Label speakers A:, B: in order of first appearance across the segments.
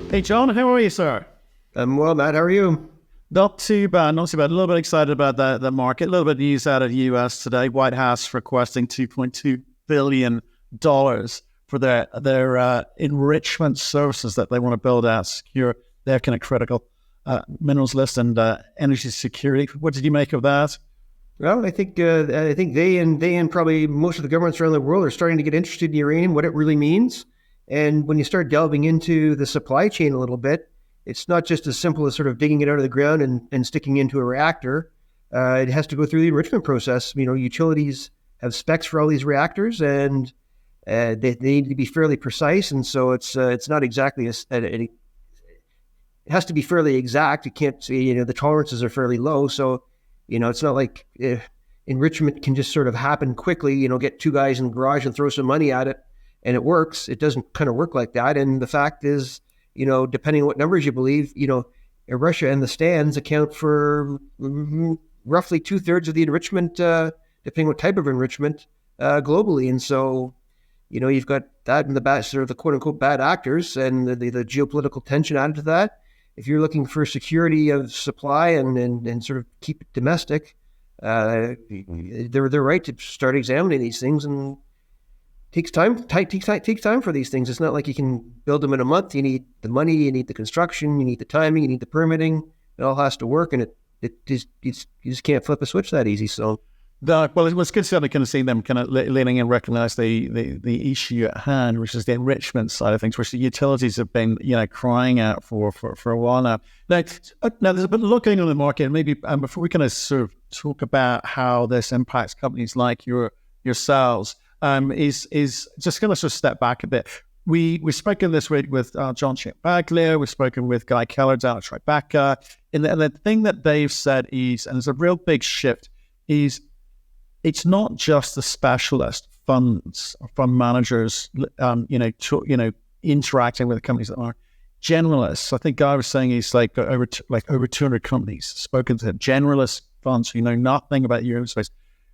A: Hey, John, how are you, sir?
B: I'm well, Matt. How are you?
A: Not too bad, not too bad. A little bit excited about the market. A little bit of news out of the US today. White House requesting $2.2 billion for their enrichment services that they want to build out, secure their kind of critical minerals list and energy security. What did you make of that?
B: Well, I think they and probably most of the governments around the world are starting to get interested in uranium, what it really means. And when you start delving into the supply chain a little bit, it's not just as simple as sort of digging it out of the ground and sticking into a reactor. It has to go through the enrichment process. You know, utilities have specs for all these reactors, and they need to be fairly precise. And so it's not exactly it has to be fairly exact. You can't see, the tolerances are fairly low. So, it's not like enrichment can just sort of happen quickly, get two guys in the garage and throw some money at it and it works. It doesn't kind of work like that. And the fact is, depending on what numbers you believe, Russia and the stands account for roughly 2/3 of the enrichment, depending what type of enrichment, globally. And so, you've got that in the bad, sort of the quote unquote bad actors and the geopolitical tension added to that. If you're looking for security of supply and sort of keep it domestic, they're right to start examining these things, and takes time. Takes time for these things. It's not like you can build them in a month. You need the money, you need the construction, you need the timing, you need the permitting. It all has to work, and you just can't flip a switch that easy. So.
A: Well, it was good to kind of see them kind of leaning and recognize the issue at hand, which is the enrichment side of things, which the utilities have been, crying out for a while now. Now there's a bit of looking on the market, and maybe before we kind of sort of talk about how this impacts companies like yourselves, is just going to sort of step back a bit. We've spoken this week with John Baglier. We've spoken with Guy Keller down at Tribeca, and the thing that they've said is, and there's a real big shift, is it's not just the specialist funds or fund managers, interacting with the companies that are generalists. I think Guy was saying he's over 200 companies spoken to generalist funds who know nothing about uranium space,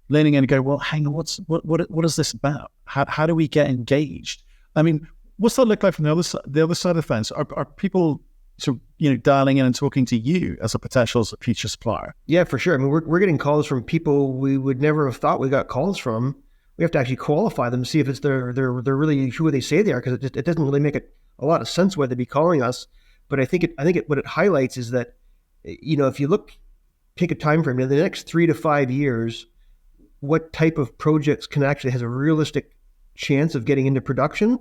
A: leaning in and go, well, hang on, what is this about? How do we get engaged? I mean, what's that look like from the other side of the fence? Are people sort of, dialing in and talking to you as a potential future supplier?
B: Yeah, for sure. I mean, we're getting calls from people we would never have thought we got calls from. We have to actually qualify them, see if it's they're really who they say they are, because it doesn't really make a lot of sense why they'd be calling us. But I think what it highlights is that, if you take a time frame in the next 3 to 5 years, what type of projects can actually has a realistic chance of getting into production,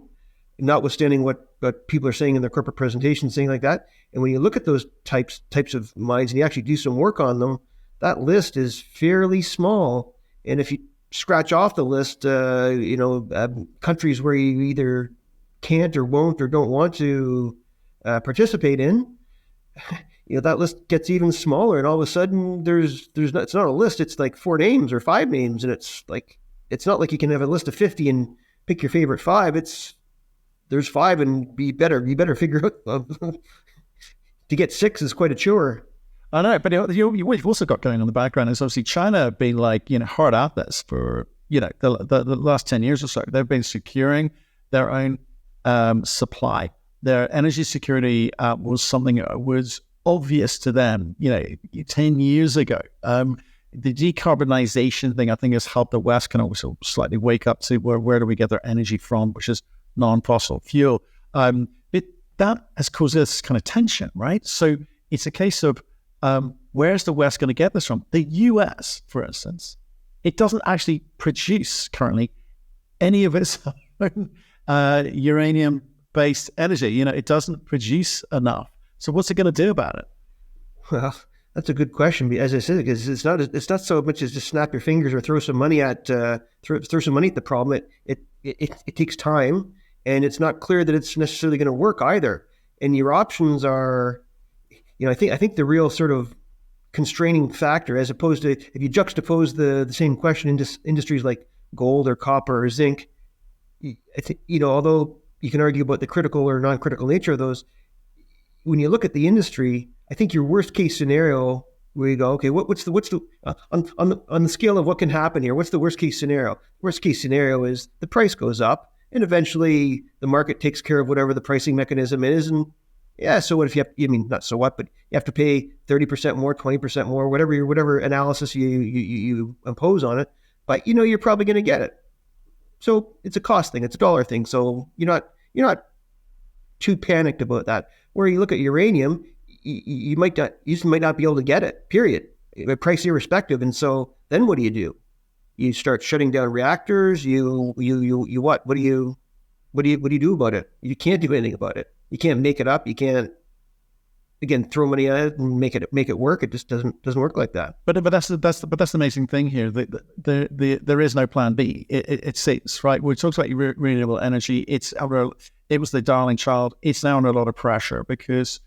B: notwithstanding what people are saying in their corporate presentations, things like that. And when you look at those types of mines and you actually do some work on them, that list is fairly small. And if you scratch off the list, countries where you either can't or won't or don't want to participate in, that list gets even smaller. And all of a sudden, it's not a list. It's like 4 names or 5 names, and it's not like you can have a list of 50 and pick your favorite 5. There's 5, and you better figure out to get 6 is quite a chore.
A: I know, but we've also got going on in the background is obviously China being hard at this for the last 10 years or so. They've been securing their own supply. Their energy security was something that was obvious to them 10 years ago. The decarbonization thing, I think, has helped the West kind of also slightly wake up to where do we get their energy from, which is non-fossil fuel. But that has caused this kind of tension, right? So it's a case of where's the West going to get this from? The US, for instance, it doesn't actually produce currently any of its own uranium-based energy. It doesn't produce enough. So what's it going to do about it?
B: Well, that's a good question. As I said, because it's not so much as just snap your fingers or throw some money at the problem. It takes time, and it's not clear that it's necessarily going to work either. And your options are, I think the real sort of constraining factor, as opposed to if you juxtapose the same question in industries like gold or copper or zinc, I think, although you can argue about the critical or non-critical nature of those, when you look at the industry, I think your worst case scenario where you go, okay, what's the on the scale of what can happen here? What's the worst case scenario? Worst case scenario is the price goes up, and eventually the market takes care of whatever the pricing mechanism is, and Yeah, so what if I mean, not so what, but you have to pay 30% more, 20% more, whatever analysis you impose on it, but you're probably going to get it. So it's a cost thing, it's a dollar thing. So you're not too panicked about that. Where you look at uranium, you might not be able to get it. Period. Price irrespective. And so then what do? You start shutting down reactors. You what? What do you do about it? You can't do anything about it. You can't make it up. You can't, again, throw money at it and make it work. It just doesn't work like that.
A: But that's the amazing thing here. There is no plan B. It sits right. We talked about renewable energy. It was the darling child. It's now under a lot of pressure because,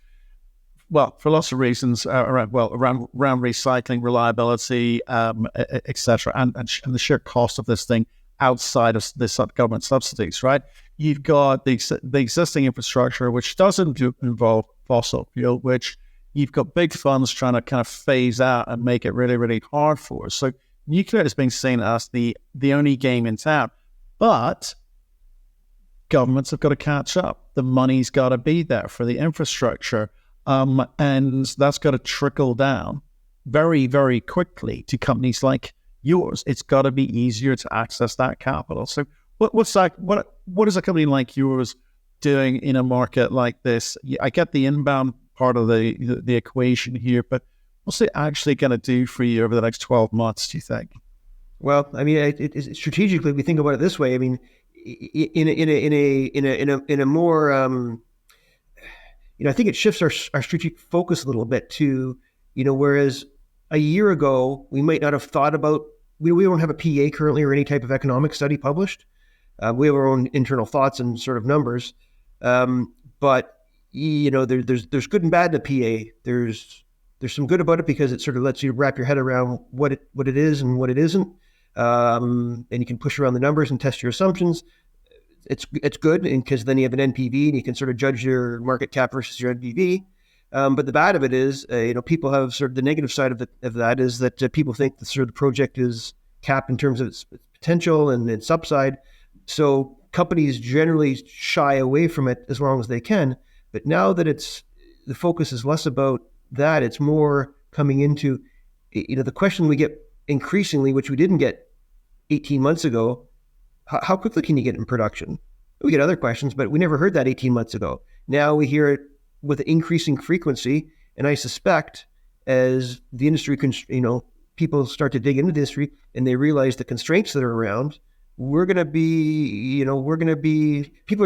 A: well, for lots of reasons around recycling, reliability, etc., and the sheer cost of this thing outside of this government subsidies. Right. You've got the existing infrastructure, which doesn't involve fossil fuel, which you've got big funds trying to kind of phase out and make it really, really hard for us. So nuclear is being seen as the only game in town. But governments have got to catch up. The money's got to be there for the infrastructure. And that's got to trickle down very, very quickly to companies like yours. It's got to be easier to access that capital. So what is a company like yours doing in a market like this? I get the inbound part of the equation here, but what's it actually going to do for you over the next 12 months, do you think?
B: Well, I mean, strategically, we think about it this way. I mean, in a more, I think it shifts our strategic focus a little bit to, whereas a year ago we might not have thought about. We don't have a PA currently or any type of economic study published. We have our own internal thoughts and sort of numbers, but there's good and bad in the PA. There's some good about it because it sort of lets you wrap your head around what it is and what it isn't, and you can push around the numbers and test your assumptions. It's good because then you have an NPV and you can sort of judge your market cap versus your NPV. But the bad of it is, people have sort of the negative side of that is that people think that sort of the project is capped in terms of its potential and its upside. So companies generally shy away from it as long as they can. But now that the focus is less about that, it's more coming into, the question we get increasingly, which we didn't get 18 months ago, how quickly can you get in production? We get other questions, but we never heard that 18 months ago. Now we hear it with increasing frequency. And I suspect as the industry, people start to dig into the industry and they realize the constraints that are around, people are going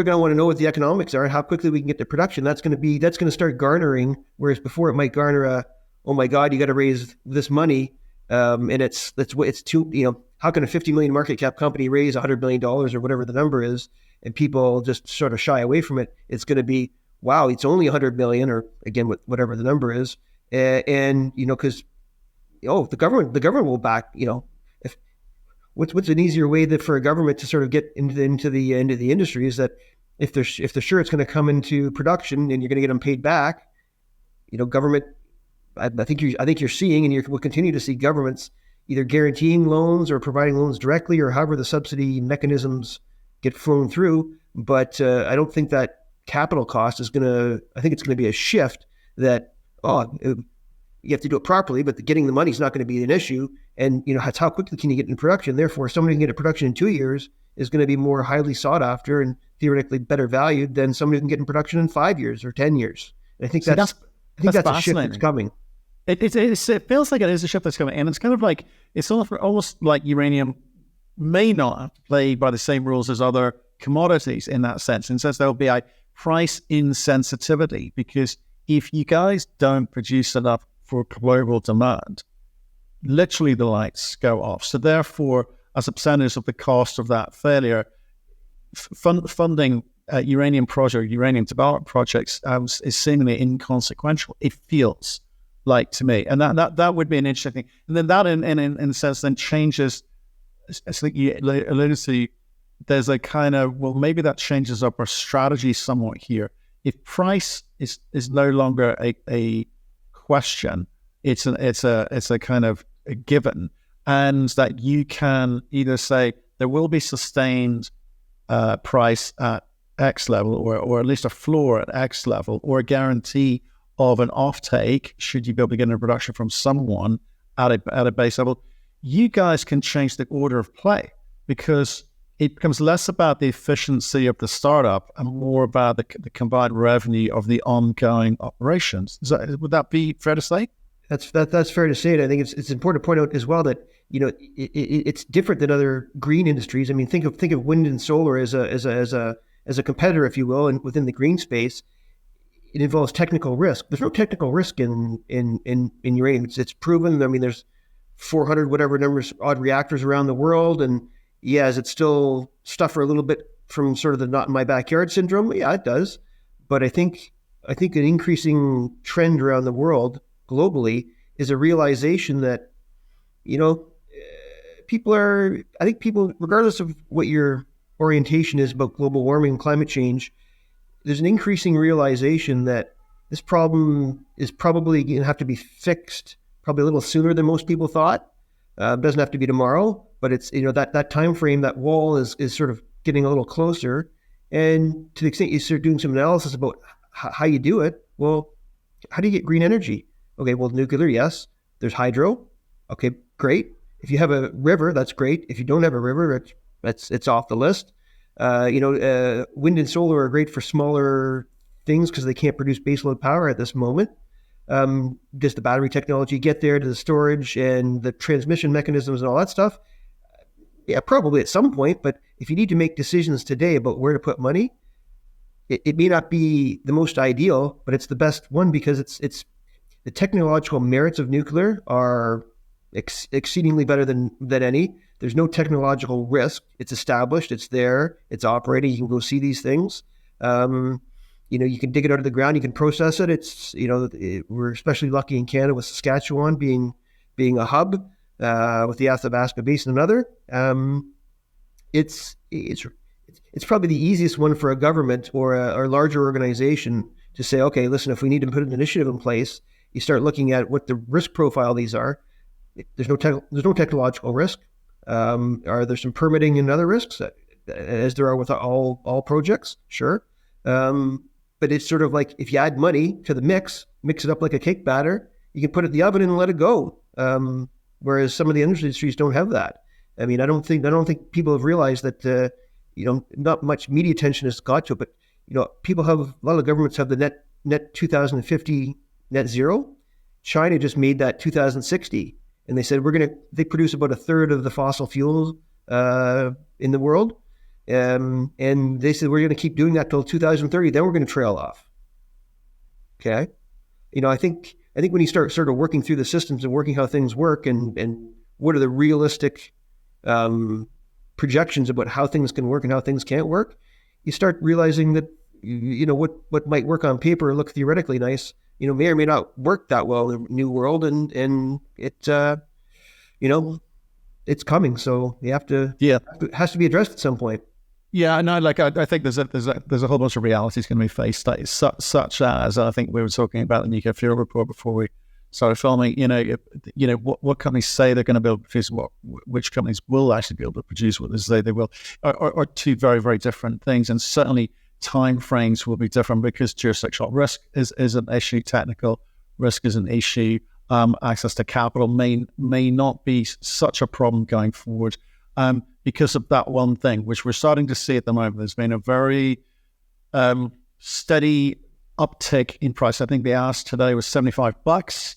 B: to want to know what the economics are and how quickly we can get to production. That's going to start garnering, whereas before it might garner oh my God, you got to raise this money. And it's too, how can a 50 million market cap company raise $100 million or whatever the number is? And people just sort of shy away from it. It's going to be, wow, it's only 100 million or again, whatever the number is. And because, the government will back, what's an easier way for a government to sort of get into the industry is that if they're sure it's going to come into production and you're going to get them paid back, government, I think you're seeing and you will continue to see governments either guaranteeing loans or providing loans directly or however the subsidy mechanisms get flown through. But I don't think that capital cost I think it's going to be a shift that, you have to do it properly, but getting the money is not going to be an issue. And, it's how quickly can you get in production? Therefore, somebody who can get in production in 2 years is going to be more highly sought after and theoretically better valued than somebody who can get in production in 5 years or 10 years. And I think that's a shift that's coming.
A: It feels like it is a shift that's coming. And it's kind of like, it's almost like uranium may not play by the same rules as other commodities in that sense. And says there'll be a price insensitivity because if you guys don't produce enough for global demand, literally the lights go off. So therefore, as a percentage of the cost of that failure, funding uranium development projects is seemingly inconsequential. It feels like to me, and that would be an interesting thing. And then that, in a sense, then changes. I think you alluded to. There's a kind of, well, maybe that changes up our strategy somewhat here. If price is no longer a question, it's a kind of a given, and that you can either say there will be sustained price at X level, or at least a floor at X level, or a guarantee of an offtake, should you be able to get into production from someone at a base level, you guys can change the order of play, because it becomes less about the efficiency of the startup and more about the combined revenue of the ongoing operations. Would that be fair to say?
B: That's fair to say. And I think it's important to point out as well that, it's different than other green industries. I mean, think of wind and solar as a competitor, if you will, and within the green space. It involves technical risk. There's no technical risk in uranium. It's proven. I mean, there's 400 whatever numbers odd reactors around the world, and is it still suffer a little bit from sort of the not in my backyard syndrome? Yeah, it does. But I think an increasing trend around the world globally is a realization that, people, regardless of what your orientation is about global warming and climate change, there's an increasing realization that this problem is probably going to have to be fixed probably a little sooner than most people thought. It doesn't have to be tomorrow, but it's, that time frame, that wall is sort of getting a little closer. And to the extent you start doing some analysis about how you do it, well, how do you get green energy? Okay, well, nuclear, yes. There's hydro. Okay, great. If you have a river, that's great. If you don't have a river, it's off the list. Wind and solar are great for smaller things because they can't produce baseload power at this moment. Does the battery technology get there to the storage and the transmission mechanisms and all that stuff? Yeah, probably at some point. But if you need to make decisions today about where to put money, it may not be the most ideal, but it's the best one, because it's the technological merits of nuclear are exceedingly better than any. There's no technological risk. It's established. It's there. It's operating. You can go see these things. You can dig it out of the ground. You can process it. It's, we're especially lucky in Canada with Saskatchewan being a hub, with the Athabasca Basin another. It's probably the easiest one for a government or a larger organization to say, okay, listen, if we need to put an initiative in place, you start looking at what the risk profile of these are. There's no technological risk. Are there some permitting and other risks, as there are with all projects? Sure. But it's sort of like, if you add money to the mix it up like a cake batter, you can put it in the oven and let it go. Whereas some of the industries don't have that. I mean, I don't think people have realized that, not much media attention has got to it, but, a lot of governments have the net 2050 net zero. China just made that 2060. And they said, they produce about a third of the fossil fuels in the world. And they said, we're going to keep doing that till 2030. Then we're going to trail off. Okay. I think when you start sort of working through the systems and working how things work and what are the realistic projections about how things can work and how things can't work, you start realizing that, what might work on paper or look theoretically nice, may or may not work that well in the new world, and it, it's coming. So you have to, it has to be addressed at some point.
A: Yeah, no, I think there's a whole bunch of realities going to be faced, such as, I think we were talking about the nuclear fuel report before we started filming. What companies say they're going to be able to produce, which companies will actually be able to produce what they say they will, are two very, very different things, and certainly timeframes will be different, because jurisdictional risk is an issue, technical risk is an issue, access to capital may not be such a problem going forward, because of that one thing, which we're starting to see at the moment. There's been a very steady uptick in price. I think the ask today was $75.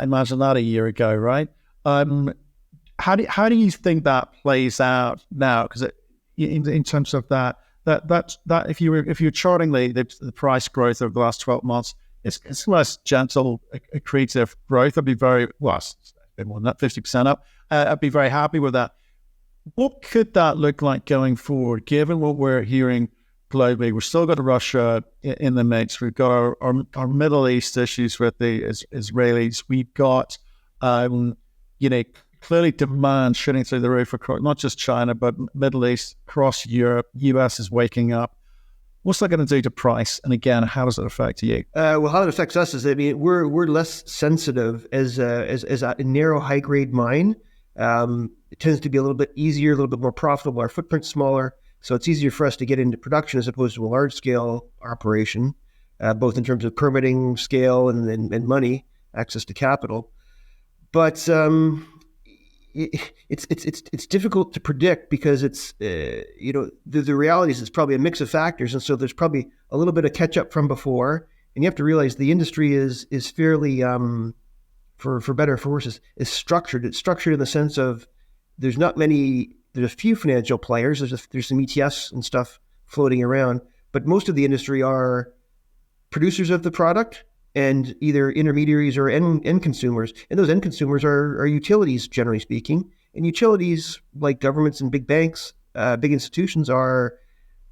A: Imagine that a year ago, right? How do you think that plays out now? Because in terms of that if you're charting the price growth over the last 12 months, it's less gentle, accretive growth. I'd be very, it's a bit more than that, 50% up. I'd be very happy with that. What could that look like going forward, given what we're hearing globally? We've still got Russia in the mix. We've got our Middle East issues with the Israelis. We've got, clearly demand shooting through the roof across not just China, but Middle East, across Europe. US is waking up. What's that going to do to price? And again, how does it affect you?
B: Well, how it affects us is, we're less sensitive as a narrow, high grade mine. It tends to be a little bit easier, a little bit more profitable. Our footprint's smaller. So it's easier for us to get into production as opposed to a large-scale operation, both in terms of permitting, scale, and money, access to capital. But it's difficult to predict because it's the reality is it's probably a mix of factors, and so there's probably a little bit of catch up from before, and you have to realize the industry is fairly for better or for worse is structured. It's structured in the sense of there's a few financial players. There's some ETFs and stuff floating around, but most of the industry are producers of the product and either intermediaries or end consumers. And those end consumers are utilities, generally speaking. And utilities, like governments and big banks, big institutions, are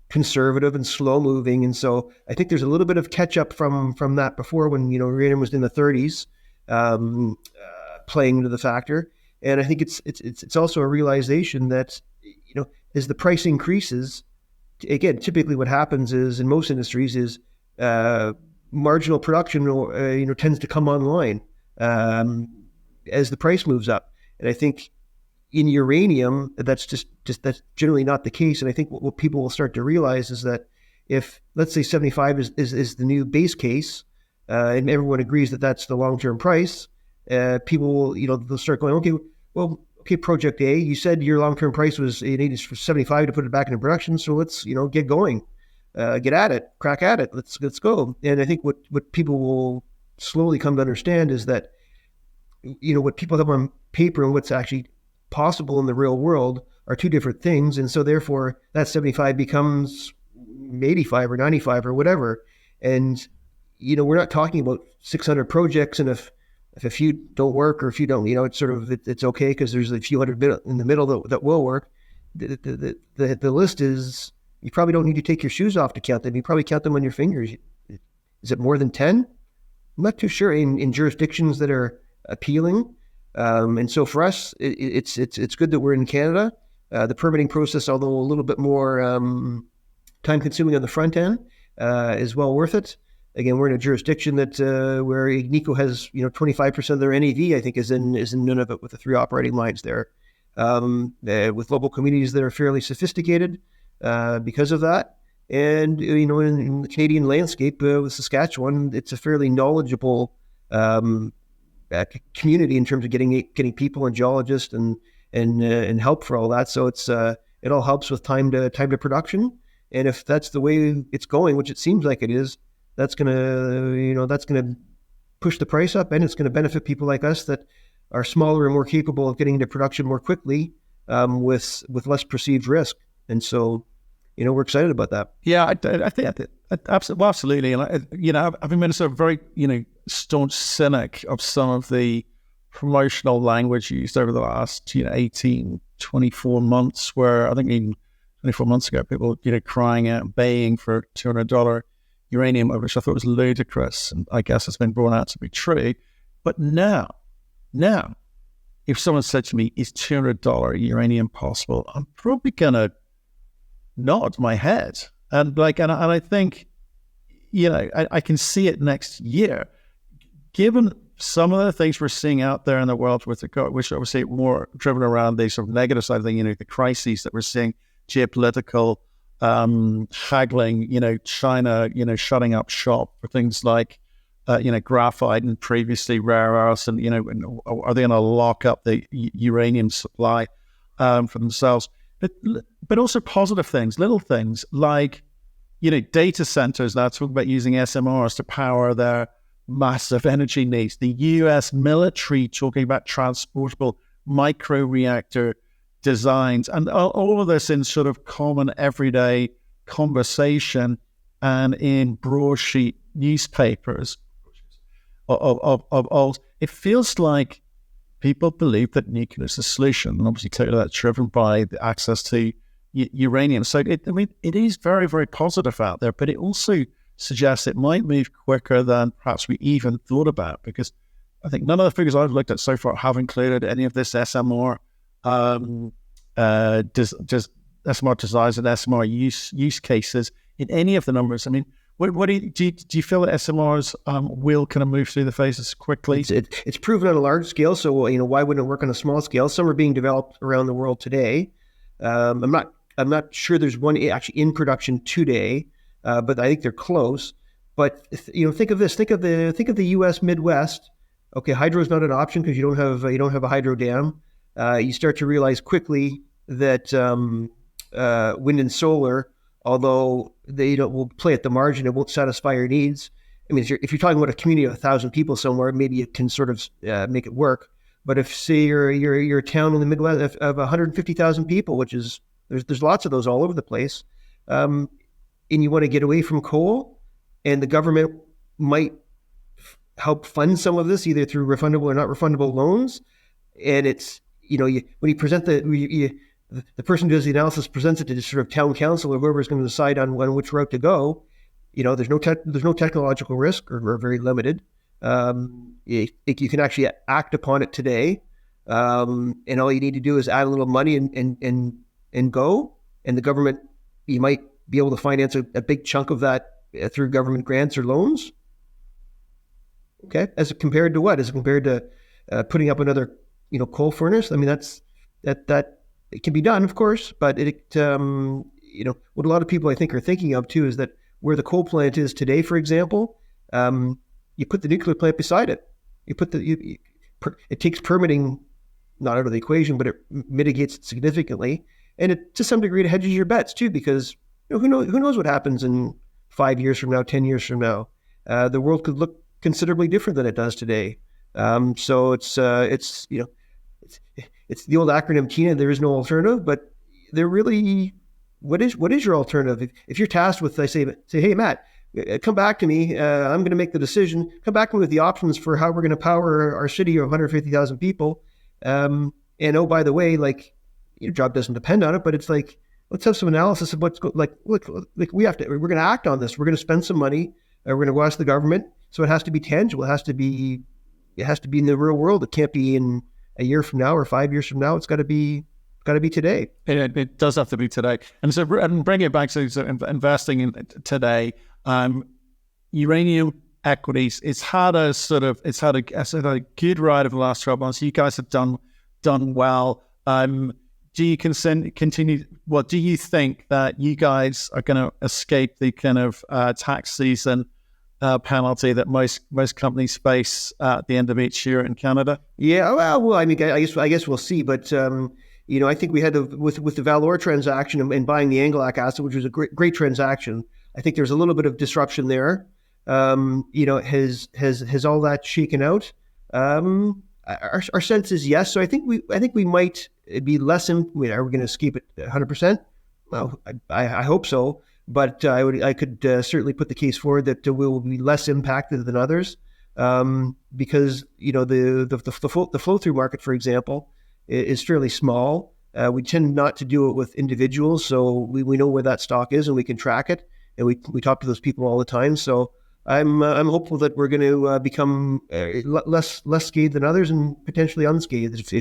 B: conservative and slow moving. And so I think there's a little bit of catch up from that before when, uranium was in the 30s, playing into the factor. And I think it's also a realization that, as the price increases, again, typically what happens is in most industries is marginal production, tends to come online as the price moves up. And I think in uranium, that's just that's generally not the case. And I think what people will start to realize is that if, let's say, 75 is the new base case, and everyone agrees that that's the long-term price, people will, they'll start going, okay, Project A, you said your long-term price was it needs for 75 to put it back into production, so let's, get going. Get at it, crack at it, let's go. And I think what people will slowly come to understand is that, what people have on paper and what's actually possible in the real world are two different things. And so therefore that 75 becomes 85 or 95 or whatever. And, we're not talking about 600 projects, and if a few don't work or if you don't, it's sort of, it's okay because there's a few hundred in the middle that will work. The list is, you probably don't need to take your shoes off to count them. You probably count them on your fingers. Is it more than 10? I'm not too sure in jurisdictions that are appealing. And so for us, it's good that we're in Canada. The permitting process, although a little bit more time consuming on the front end, is well worth it. Again, we're in a jurisdiction that where Agnico has 25% of their NAV, I think, is in Nunavut with the 3 operating mines there, with local communities that are fairly sophisticated because of that. And in the Canadian landscape with Saskatchewan, it's a fairly knowledgeable community in terms of getting people and geologists and help for all that. So it all helps with time to production. And if that's the way it's going, which it seems like it is, that's gonna push the price up, and it's going to benefit people like us that are smaller and more capable of getting into production more quickly with less perceived risk. And so, we're excited about that.
A: Yeah, I think absolutely. And I've been a sort of very staunch cynic of some of the promotional language used over the last 18, 24 months, where I think even 24 months ago people crying out, baying for $200 uranium, which I thought was ludicrous, and I guess it's been borne out to be true. But now, if someone said to me, "Is $200 uranium possible?" I'm probably gonna nod my head, and I think, I can see it next year, given some of the things we're seeing out there in the world with which obviously more driven around the sort of negative side of the the crises that we're seeing, geopolitical. Haggling, China, shutting up shop for things like, graphite and previously rare earths, and are they going to lock up the uranium supply for themselves? But also positive things, little things like, data centers now talking about using SMRs to power their massive energy needs. The U.S. military talking about transportable micro reactor designs, and all of this in sort of common everyday conversation and in broadsheet newspapers of it feels like people believe that nuclear is the solution, and obviously clearly that's driven by the access to uranium. So it is very, very positive out there, but it also suggests it might move quicker than perhaps we even thought about, because I think none of the figures I've looked at so far have included any of this SMR just SMR designs and SMR use cases in any of the numbers. I mean, what do you feel that SMRs will kind of move through the phases quickly?
B: It's proven on a large scale, so why wouldn't it work on a small scale? Some are being developed around the world today. I'm not I'm not sure there's one actually in production today, but I think they're close. But think of this. Think of the U.S. Midwest. Okay, hydro is not an option because you don't have a hydro dam. You start to realize quickly that wind and solar, although they will play at the margin, it won't satisfy your needs. I mean, if you're talking about a community of 1,000 people somewhere, maybe it can sort of make it work. But if, say, you're a town in the Midwest of 150,000 people, which is there's lots of those all over the place, and you want to get away from coal, and the government might help fund some of this either through refundable or not refundable loans, and it's when you present the person who does the analysis presents it to just sort of town council or whoever is going to decide on which route to go. There's no technological risk or very limited. You can actually act upon it today, and all you need to do is add a little money and go. And the government, you might be able to finance a big chunk of that through government grants or loans. Okay, as compared to what? As compared to putting up another coal furnace? I mean, that it can be done, of course, but what a lot of people I think are thinking of too is that where the coal plant is today, for example, you put the nuclear plant beside it. It takes permitting not out of the equation, but it mitigates it significantly, and it to some degree it hedges your bets too, because who knows what happens in 5 years from now, 10 years from now. The world could look considerably different than it does today. So it's the old acronym TINA. There is no alternative, but there really, what is your alternative? If you're tasked with, I say, hey Matt, come back to me. I'm going to make the decision. Come back to me with the options for how we're going to power our city of 150,000 people. And oh, by the way, like your job doesn't depend on it, but it's like, let's have some analysis of what's look, we're going to act on this. We're going to spend some money. We're going to go ask the government. So it has to be tangible. It has to be in the real world. It can't be in a year from now or 5 years from now. It's got to be today.
A: It does have to be today. And so, and bring it back to investing in today. Uranium equities. It's had a good ride over the last 12 months. You guys have done well. Do you continue? Well, do you think that you guys are going to escape the kind of tax season penalty that most companies face at the end of each year in Canada?
B: Yeah, well, I mean, I guess we'll see. But I think we had with the Valor transaction and buying the Angelac asset, which was a great transaction. I think there's a little bit of disruption there. Has all that shaken out? Our sense is yes. So I think we might be less. Are we going to escape it 100%? Well, I hope so. But I could certainly put the case forward that we will be less impacted than others, because the flow through market, for example, is fairly small. We tend not to do it with individuals, so we know where that stock is and we can track it, and we talk to those people all the time. So I'm hopeful that we're going to become less scathed than others and potentially unscathed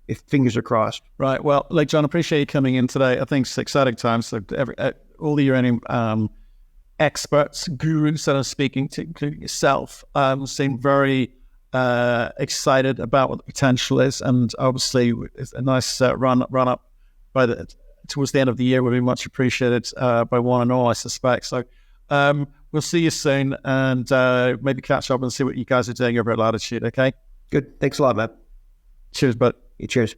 B: if fingers are crossed. Right.
A: Well, John, appreciate you coming in today. I think it's exciting times. So all the uranium experts, gurus that are speaking to, including yourself, seem very excited about what the potential is, and obviously it's a nice run up towards the end of the year would be much appreciated by one and all, I suspect. So we'll see you soon, and maybe catch up and see what you guys are doing over at Latitude. Okay.
B: Good. Thanks a lot, Matt.
A: Cheers, bud.
B: Cheers.